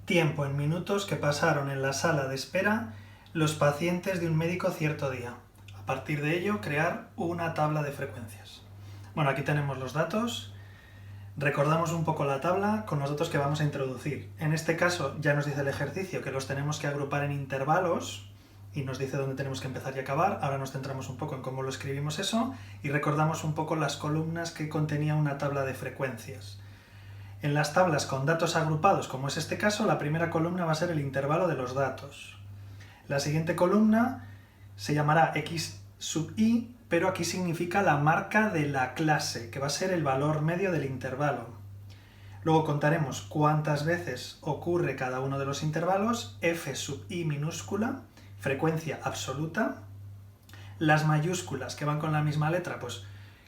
Tiempo en minutos que pasaron en la sala de espera los pacientes de un médico cierto día. A partir de ello, crear una tabla de frecuencias. Bueno, aquí tenemos los datos. Recordamos un poco la tabla con los datos que vamos a introducir. En este caso ya nos dice el ejercicio que los tenemos que agrupar en intervalos y nos dice dónde tenemos que empezar y acabar. Ahora nos centramos un poco en cómo lo escribimos eso y recordamos un poco las columnas que contenía una tabla de frecuencias. En las tablas con datos agrupados, como es este caso, la primera columna va a ser el intervalo de los datos. La siguiente columna se llamará x sub i, pero aquí significa la marca de la clase, que va a ser el valor medio del intervalo. Luego contaremos cuántas veces ocurre cada uno de los intervalos, f sub i minúscula, frecuencia absoluta. Las mayúsculas que van con la misma letra, pues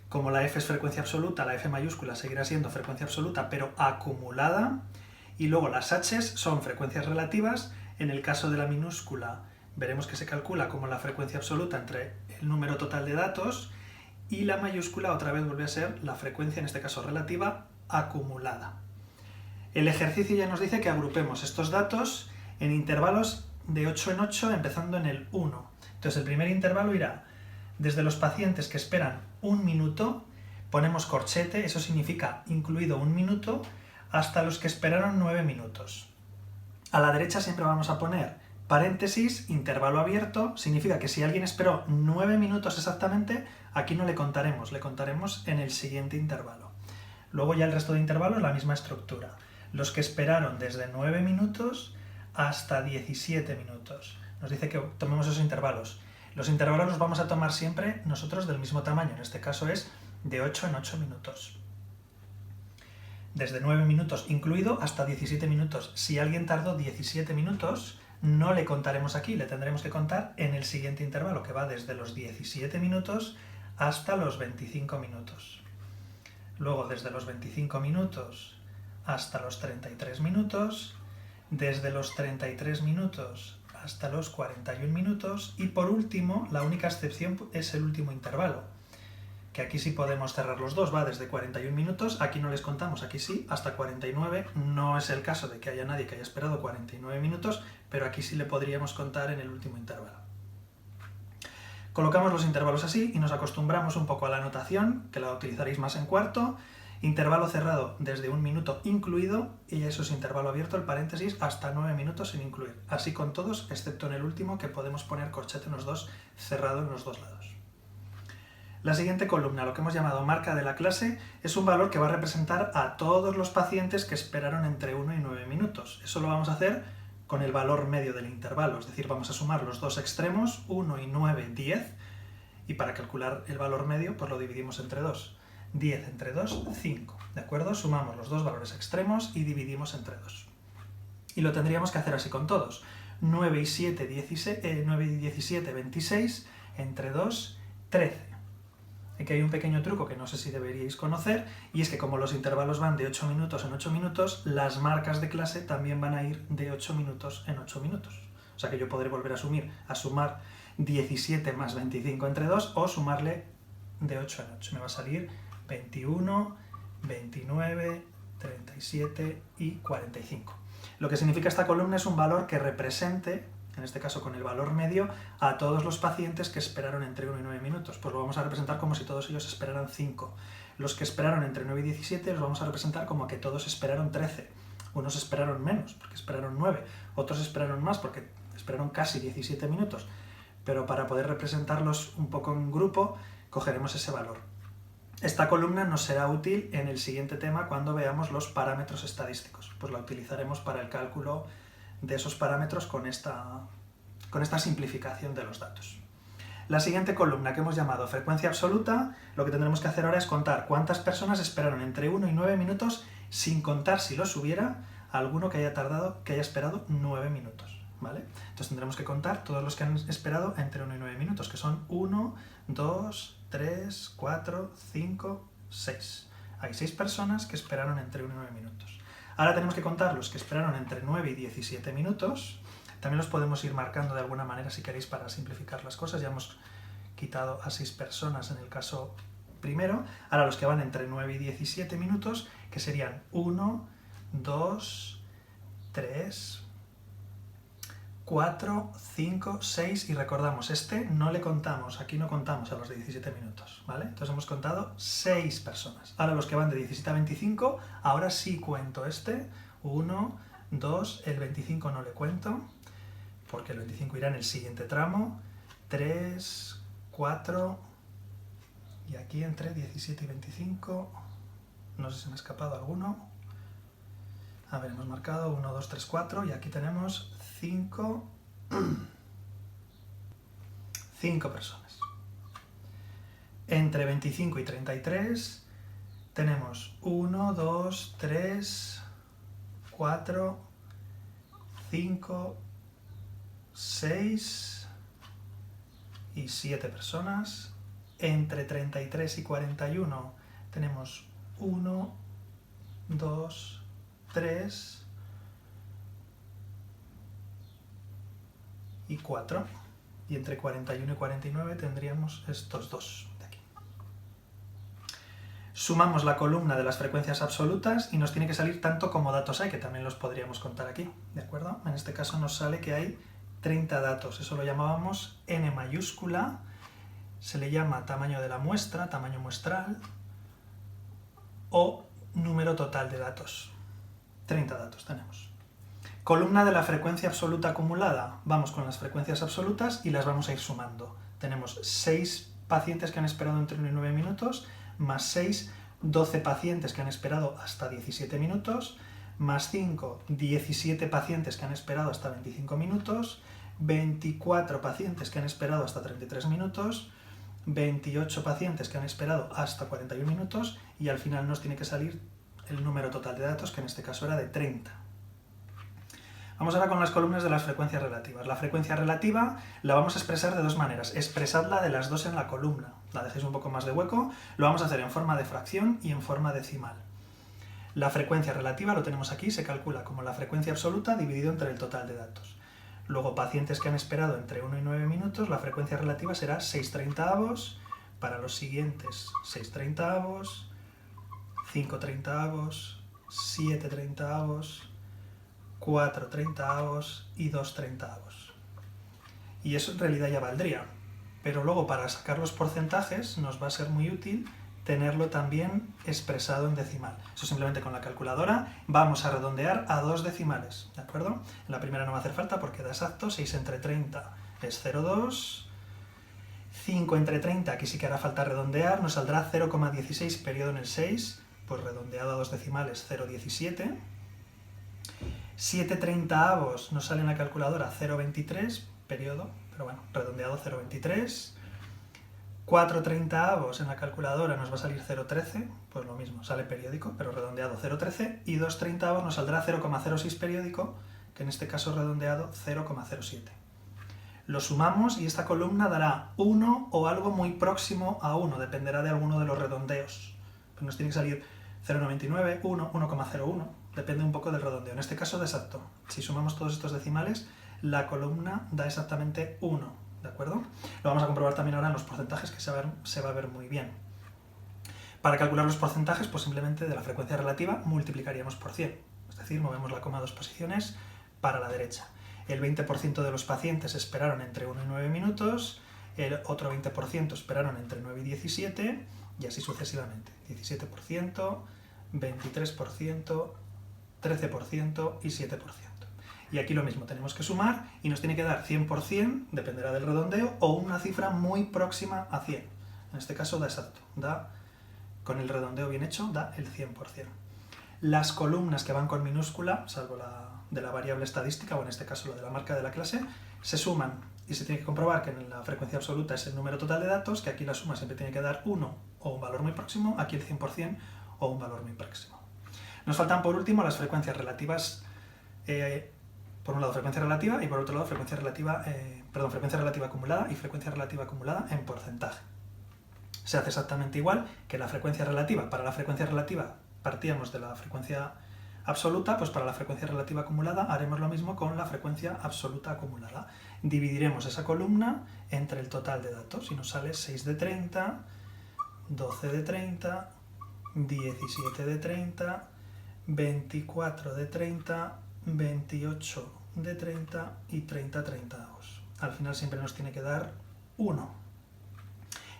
como la f es frecuencia absoluta, la f mayúscula seguirá siendo frecuencia absoluta, pero acumulada. Y luego las h son frecuencias relativas. En el caso de la minúscula, veremos que se calcula como la frecuencia absoluta entre el número total de datos, y la mayúscula otra vez vuelve a ser la frecuencia, en este caso relativa, acumulada. El ejercicio ya nos dice que agrupemos estos datos en intervalos de 8 en 8, empezando en el 1. Entonces el primer intervalo irá desde los pacientes que esperan 1 minuto, ponemos corchete, eso significa incluido 1 minuto, hasta los que esperaron 9 minutos. A la derecha siempre vamos a poner paréntesis, intervalo abierto, significa que si alguien esperó 9 minutos exactamente, aquí no le contaremos en el siguiente intervalo. Luego ya el resto de intervalos la misma estructura. Los que esperaron desde 9 minutos hasta 17 minutos. Nos dice que tomemos esos intervalos. Los intervalos los vamos a tomar siempre nosotros del mismo tamaño, en este caso es de 8 en 8 minutos. Desde 9 minutos incluido hasta 17 minutos. Si alguien tardó 17 minutos, no le contaremos aquí, le tendremos que contar en el siguiente intervalo, que va desde los 17 minutos hasta los 25 minutos. Luego desde los 25 minutos hasta los 33 minutos, desde los 33 minutos hasta los 41 minutos y por último, la única excepción es el último intervalo, que aquí sí podemos cerrar los dos, va desde 41 minutos, aquí no les contamos, aquí sí, hasta 49, no es el caso de que haya nadie que haya esperado 49 minutos, pero aquí sí le podríamos contar en el último intervalo. Colocamos los intervalos así y nos acostumbramos un poco a la notación, que la utilizaréis más en cuarto. Intervalo cerrado desde 1 minuto incluido, y eso es intervalo abierto, el paréntesis, hasta 9 minutos sin incluir. Así con todos, excepto en el último, que podemos poner corchete en los dos, cerrado en los dos lados. La siguiente columna, lo que hemos llamado marca de la clase, es un valor que va a representar a todos los pacientes que esperaron entre 1 y 9 minutos. Eso lo vamos a hacer con el valor medio del intervalo, es decir, vamos a sumar los dos extremos, 1 y 9, 10, y para calcular el valor medio, pues lo dividimos entre 2. 10 entre 2, 5, ¿de acuerdo? Sumamos los dos valores extremos y dividimos entre 2. Y lo tendríamos que hacer así con todos. 9 y 7, 17, 26, entre 2, 13. Aquí hay un pequeño truco que no sé si deberíais conocer, y es que como los intervalos van de 8 minutos en 8 minutos, las marcas de clase también van a ir de 8 minutos en 8 minutos. O sea que yo podré volver a sumar 17 más 25 entre 2 o sumarle de 8 en 8. Me va a salir 21, 29, 37 y 45. Lo que significa esta columna es un valor que represente, en este caso con el valor medio, a todos los pacientes que esperaron entre 1 y 9 minutos. Pues lo vamos a representar como si todos ellos esperaran 5. Los que esperaron entre 9 y 17 los vamos a representar como que todos esperaron 13. Unos esperaron menos, porque esperaron 9. Otros esperaron más, porque esperaron casi 17 minutos. Pero para poder representarlos un poco en grupo, cogeremos ese valor. Esta columna nos será útil en el siguiente tema cuando veamos los parámetros estadísticos. Pues la utilizaremos para el cálculo de esos parámetros con esta simplificación de los datos. La siguiente columna, que hemos llamado frecuencia absoluta, lo que tendremos que hacer ahora es contar cuántas personas esperaron entre 1 y 9 minutos, sin contar, si los hubiera, alguno que haya esperado 9 minutos, ¿vale? Entonces tendremos que contar todos los que han esperado entre 1 y 9 minutos, que son 1, 2, 3, 4, 5, 6. Hay 6 personas que esperaron entre 1 y 9 minutos. Ahora tenemos que contar los que esperaron entre 9 y 17 minutos. También los podemos ir marcando de alguna manera si queréis para simplificar las cosas. Ya hemos quitado a 6 personas en el caso primero. Ahora los que van entre 9 y 17 minutos, que serían 1, 2, 3, 4, 5, 6 y recordamos, este no le contamos, aquí no contamos a los de 17 minutos, ¿vale? Entonces hemos contado 6 personas. Ahora los que van de 17 a 25, ahora sí cuento este, 1, 2, el 25 no le cuento, porque el 25 irá en el siguiente tramo, 3, 4, y aquí entre 17 y 25, no sé si me ha escapado alguno. A ver, hemos marcado 1, 2, 3, 4 y aquí tenemos 5 personas. Entre 25 y 33 tenemos 1, 2, 3, 4, 5, 6 y 7 personas. Entre 33 y 41 tenemos 1, 2, 3 y 4. Y entre 41 y 49 tendríamos estos dos de aquí. Sumamos la columna de las frecuencias absolutas y nos tiene que salir tanto como datos hay, que también los podríamos contar aquí, ¿de acuerdo? En este caso nos sale que hay 30 datos, eso lo llamábamos n mayúscula, se le llama tamaño de la muestra, tamaño muestral, o número total de datos. 30 datos tenemos. Columna de la frecuencia absoluta acumulada. Vamos con las frecuencias absolutas y las vamos a ir sumando. Tenemos 6 pacientes que han esperado entre 1 y 9 minutos, más 6, 12 pacientes que han esperado hasta 17 minutos, más 5, 17 pacientes que han esperado hasta 25 minutos, 24 pacientes que han esperado hasta 33 minutos, 28 pacientes que han esperado hasta 41 minutos y al final nos tiene que salir el número total de datos, que en este caso era de 30. Vamos ahora con las columnas de las frecuencias relativas. La frecuencia relativa la vamos a expresar de dos maneras. Expresadla de las dos en la columna. La dejéis un poco más de hueco. Lo vamos a hacer en forma de fracción y en forma decimal. La frecuencia relativa, lo tenemos aquí, se calcula como la frecuencia absoluta dividido entre el total de datos. Luego, pacientes que han esperado entre 1 y 9 minutos, la frecuencia relativa será 6/30. Para los siguientes, 6/30, 5/30, 7/30, 4/30 y 2/30. Y eso en realidad ya valdría, pero luego para sacar los porcentajes nos va a ser muy útil tenerlo también expresado en decimal. Eso simplemente con la calculadora vamos a redondear a 2 decimales, ¿de acuerdo? En la primera no va a hacer falta porque da exacto, 6/30 es 0,2, 5/30, aquí sí que hará falta redondear, nos saldrá 0,16 periodo en el 6, pues redondeado a 2 decimales 0,17, 7/30 nos sale en la calculadora 0,23 periodo, pero bueno, redondeado 0,23, 4/30 en la calculadora nos va a salir 0,13, pues lo mismo, sale periódico, pero redondeado 0,13, y 2/30 nos saldrá 0,06 periódico, que en este caso redondeado 0,07. Lo sumamos y esta columna dará 1 o algo muy próximo a 1, dependerá de alguno de los redondeos. Pues nos tiene que salir 0,99, 1, 1,01, depende un poco del redondeo. En este caso de exacto. Si sumamos todos estos decimales, la columna da exactamente 1, ¿de acuerdo? Lo vamos a comprobar también ahora en los porcentajes, que se va a ver muy bien. Para calcular los porcentajes, pues simplemente de la frecuencia relativa multiplicaríamos por 100. Es decir, movemos la coma 2 posiciones para la derecha. El 20% de los pacientes esperaron entre 1 y 9 minutos, el otro 20% esperaron entre 9 y 17, y así sucesivamente. 17%, 23%, 13% y 7%. Y aquí lo mismo, tenemos que sumar y nos tiene que dar 100%, dependerá del redondeo, o una cifra muy próxima a 100. En este caso da exacto, con el redondeo bien hecho, da el 100%. Las columnas que van con minúscula, salvo la de la variable estadística, o en este caso la de la marca de la clase, se suman y se tiene que comprobar que en la frecuencia absoluta es el número total de datos, que aquí la suma siempre tiene que dar 1 o un valor muy próximo, aquí el 100% o un valor muy próximo. Nos faltan por último las frecuencias relativas, por un lado frecuencia relativa y por otro lado frecuencia relativa acumulada y frecuencia relativa acumulada en porcentaje. Se hace exactamente igual que la frecuencia relativa. Para la frecuencia relativa partíamos de la frecuencia absoluta, pues para la frecuencia relativa acumulada haremos lo mismo con la frecuencia absoluta acumulada. Dividiremos esa columna entre el total de datos y nos sale 6/30, 12/30, 17/30, 24/30, 28 de 30 y 30 treintavos. Al final siempre nos tiene que dar 1.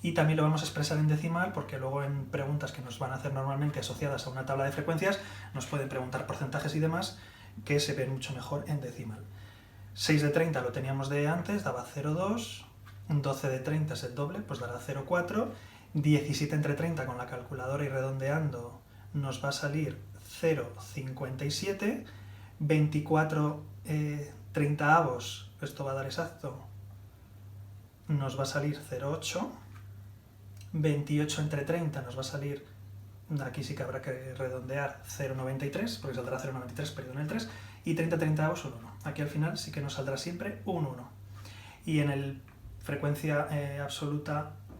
Y también lo vamos a expresar en decimal porque luego en preguntas que nos van a hacer normalmente asociadas a una tabla de frecuencias nos pueden preguntar porcentajes y demás que se ven mucho mejor en decimal. 6 de 30 lo teníamos de antes, daba 0,2, 12 de 30 es el doble, pues dará 0,4, 17 entre 30 con la calculadora y redondeando nos va a salir 0,57, 24 treintaavos, esto va a dar exacto, nos va a salir 0,8, 28 entre 30 nos va a salir, aquí sí que habrá que redondear, 0,93, porque saldrá 0,93 perdido en el 3, y 30 treintavos un 1. Aquí al final sí que nos saldrá siempre un 1. Y en el frecuencia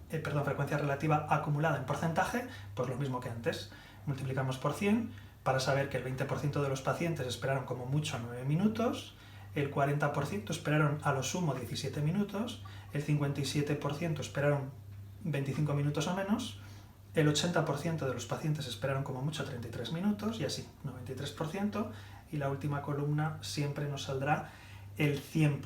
frecuencia relativa acumulada en porcentaje, pues lo mismo que antes. Multiplicamos por 100 para saber que el 20% de los pacientes esperaron como mucho 9 minutos, el 40% esperaron a lo sumo 17 minutos, el 57% esperaron 25 minutos o menos, el 80% de los pacientes esperaron como mucho 33 minutos y así, 93%, y la última columna siempre nos saldrá el 100%.